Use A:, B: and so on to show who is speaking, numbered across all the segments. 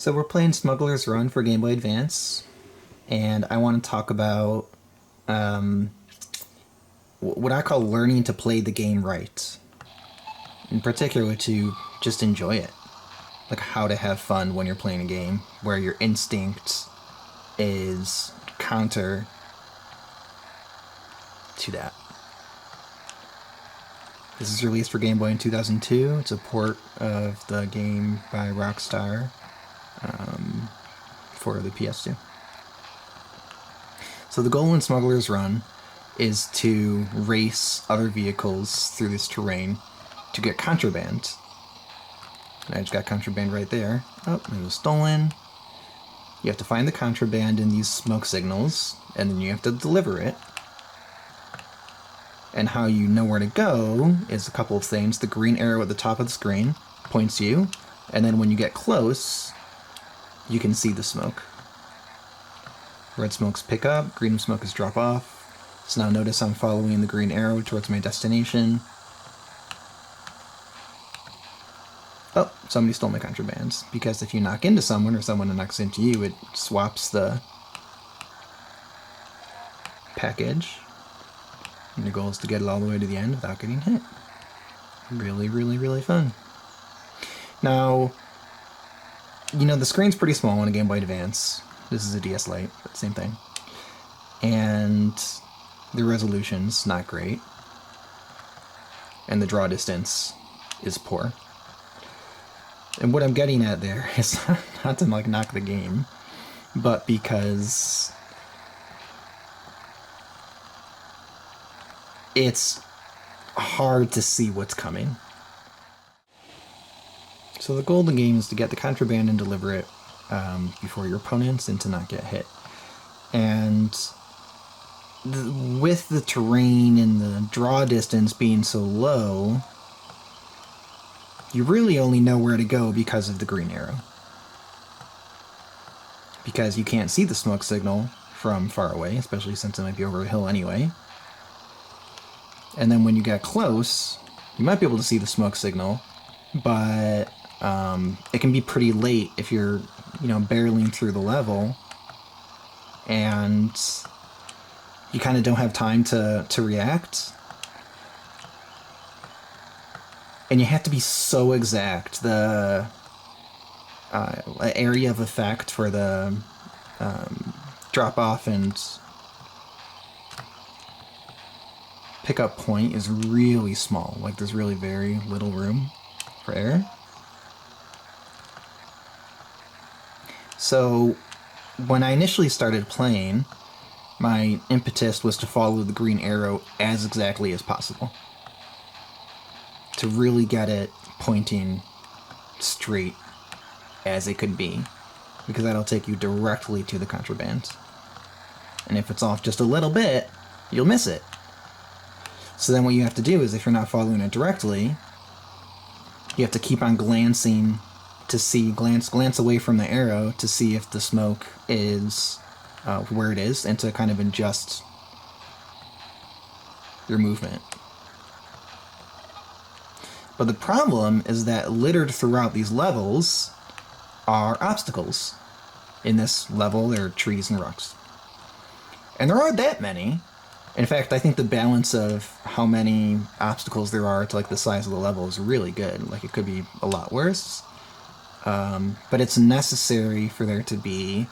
A: So we're playing Smuggler's Run for Game Boy Advance, and I want to talk about um, what I call learning to play the game right. In particular, to just enjoy it. Like how to have fun when you're playing a game where your instinct is counter to that. This is released for Game Boy in 2002. It's a port of the game by Rockstar for the PS2. So the goal in Smuggler's Run is to race other vehicles through this terrain to get contraband. And I just got contraband right there. Oh, it was stolen. You have to find the contraband in these smoke signals, and then you have to deliver it. And how you know where to go is a couple of things. The green arrow at the top of the screen points you, and then when you get close, you can see the smoke. Red smokes pick up, green smokes drop off. So now notice I'm following the green arrow towards my destination. Oh, somebody stole my contrabands. Because if you knock into someone or someone knocks into you, it swaps the package. And your goal is to get it all the way to the end without getting hit. Really, really, really fun. Now, you know, the screen's pretty small on a Game Boy Advance. This is a DS Lite, but same thing. And the resolution's not great. And the draw distance is poor. And what I'm getting at there is not to like knock the game, but because it's hard to see what's coming. So the goal of the game is to get the contraband and deliver it before your opponents and to not get hit. And with the terrain and the draw distance being so low, you really only know where to go because of the green arrow. Because you can't see the smoke signal from far away, especially since it might be over a hill anyway. And then when you get close, you might be able to see the smoke signal, but it can be pretty late if you're, barreling through the level, and you kind of don't have time to react. And you have to be so exact. The area of effect for the drop-off and pickup point is really small. Like, there's really very little room for error. So, when I initially started playing, my impetus was to follow the green arrow as exactly as possible. To really get it pointing straight as it could be. Because that'll take you directly to the contraband. And if it's off just a little bit, you'll miss it. So then what you have to do is, if you're not following it directly, you have to keep on glancing to see, glance away from the arrow to see if the smoke is where it is, and to kind of adjust your movement. But the problem is that littered throughout these levels are obstacles. In this level, there are trees and rocks. And there aren't that many. In fact, I think the balance of how many obstacles there are to like the size of the level is really good. Like, it could be a lot worse. But it's necessary for there to be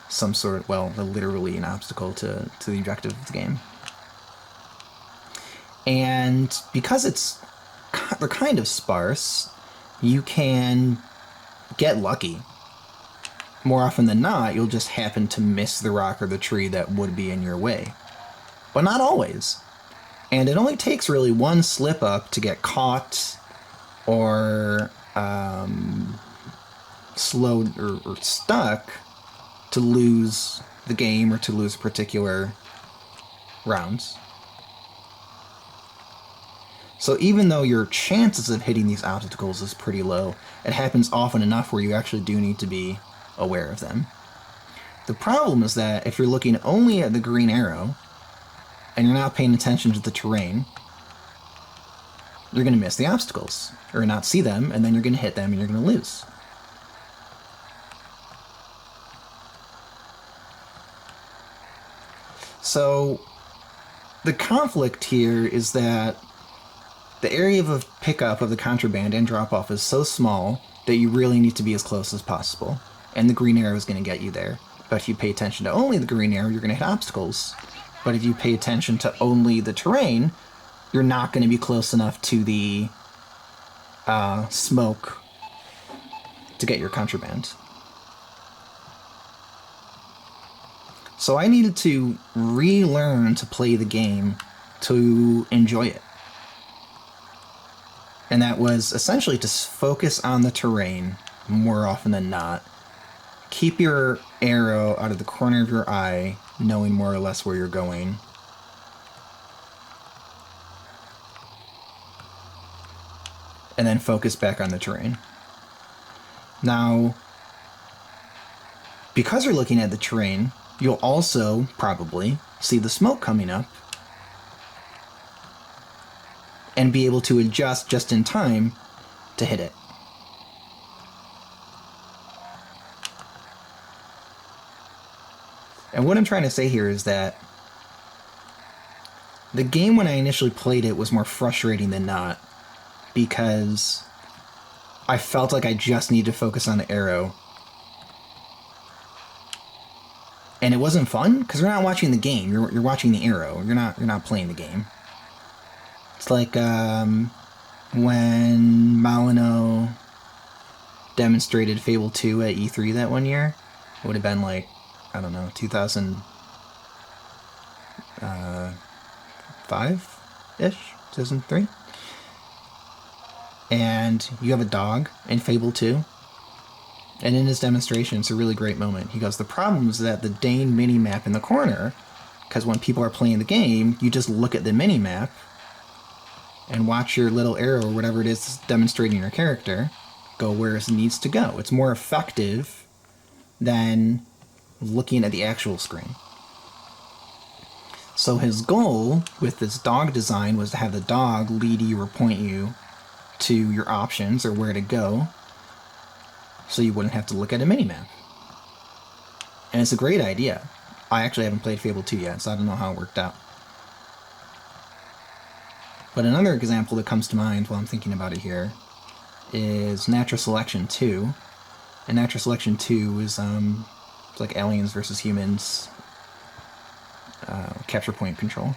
A: some sort of, literally an obstacle to the objective of the game. And because they're kind of sparse, you can get lucky. More often than not, you'll just happen to miss the rock or the tree that would be in your way. But not always. And it only takes really one slip up to get caught or slowed or stuck to lose the game or to lose particular rounds. So even though your chances of hitting these obstacles is pretty low, it happens often enough where you actually do need to be aware of them. The problem is that if you're looking only at the green arrow, and you're not paying attention to the terrain, you're going to miss the obstacles, or not see them, and then you're going to hit them and you're going to lose. So the conflict here is that the area of pickup of the contraband and drop-off is so small that you really need to be as close as possible. And the green arrow is going to get you there. But if you pay attention to only the green arrow, you're going to hit obstacles. But if you pay attention to only the terrain, you're not going to be close enough to the smoke to get your contraband. So I needed to relearn to play the game to enjoy it. And that was essentially to focus on the terrain more often than not. Keep your arrow out of the corner of your eye, knowing more or less where you're going. And then focus back on the terrain. Now, because you're looking at the terrain, you'll also probably see the smoke coming up and be able to adjust just in time to hit it. And what I'm trying to say here is that the game, when I initially played it, was more frustrating than not, because I felt like I just needed to focus on the arrow. And it wasn't fun, because you're not watching the game, you're watching the arrow. You're not playing the game. It's like when Molyneux demonstrated Fable 2 at E3 that one year. It would have been like, I don't know, 2005-ish? 2003? And you have a dog in Fable 2. And in his demonstration, it's a really great moment. He goes, the problem is that the Dane mini-map in the corner, because when people are playing the game, you just look at the mini-map and watch your little arrow or whatever it is demonstrating your character go where it needs to go. It's more effective than looking at the actual screen. So his goal with this dog design was to have the dog lead you or point you to your options or where to go, so you wouldn't have to look at a minimap. And it's a great idea. I actually haven't played Fable 2 yet, so I don't know how it worked out. But another example that comes to mind while I'm thinking about it here is Natural Selection 2. And Natural Selection 2 is it's like aliens versus humans capture point control.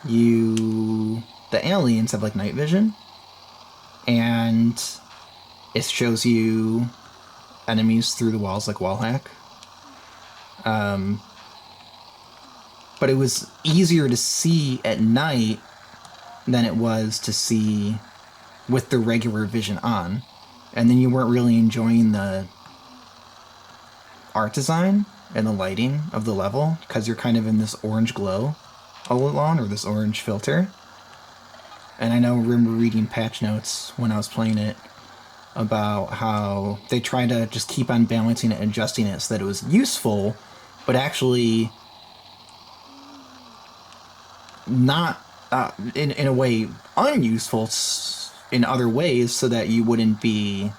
A: The aliens have like night vision, and it shows you enemies through the walls like wall hack. But it was easier to see at night than it was to see with the regular vision on. And then you weren't really enjoying the art design and the lighting of the level, because you're kind of in this orange glow all along, or this orange filter. And I remember reading patch notes when I was playing it about how they tried to just keep on balancing it and adjusting it so that it was useful, but actually not in a way unuseful in other ways, so that you wouldn't be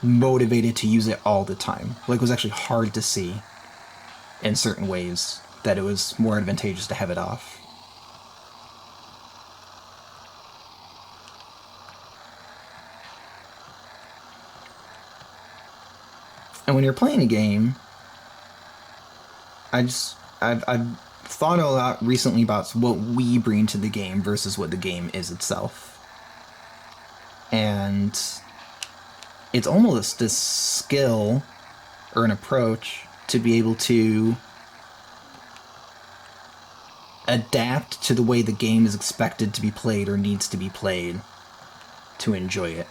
A: motivated to use it all the time. Like, it was actually hard to see in certain ways that it was more advantageous to have it off. And when you're playing a game, I've thought a lot recently about what we bring to the game versus what the game is itself. And it's almost this skill or an approach to be able to adapt to the way the game is expected to be played or needs to be played to enjoy it.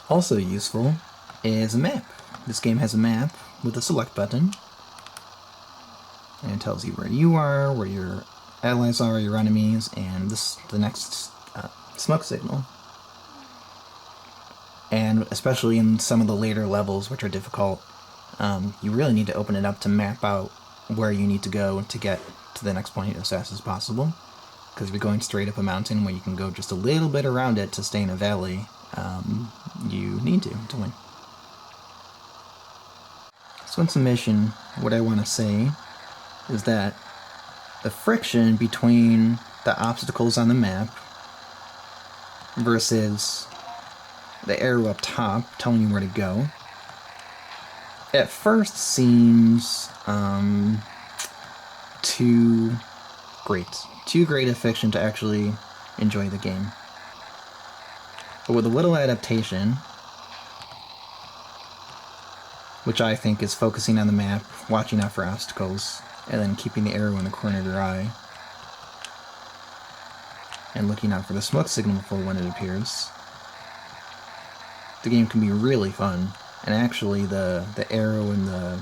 A: Also useful is a map. This game has a map with a select button, and it tells you where you are, where your allies are, your enemies, and the next smoke signal. And especially in some of the later levels, which are difficult, you really need to open it up to map out where you need to go to get to the next point as fast as possible. Because if you're going straight up a mountain where you can go just a little bit around it to stay in a valley, you need to win. So in summation, what I want to say is that the friction between the obstacles on the map versus the arrow up top telling you where to go at first seems too great a fiction to actually enjoy the game. But with a little adaptation, which I think is focusing on the map, watching out for obstacles, and then keeping the arrow in the corner of your eye, and looking out for the smoke signal when it appears, the game can be really fun. And actually, the arrow and the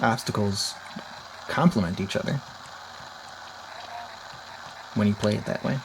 A: obstacles complement each other when you play it that way.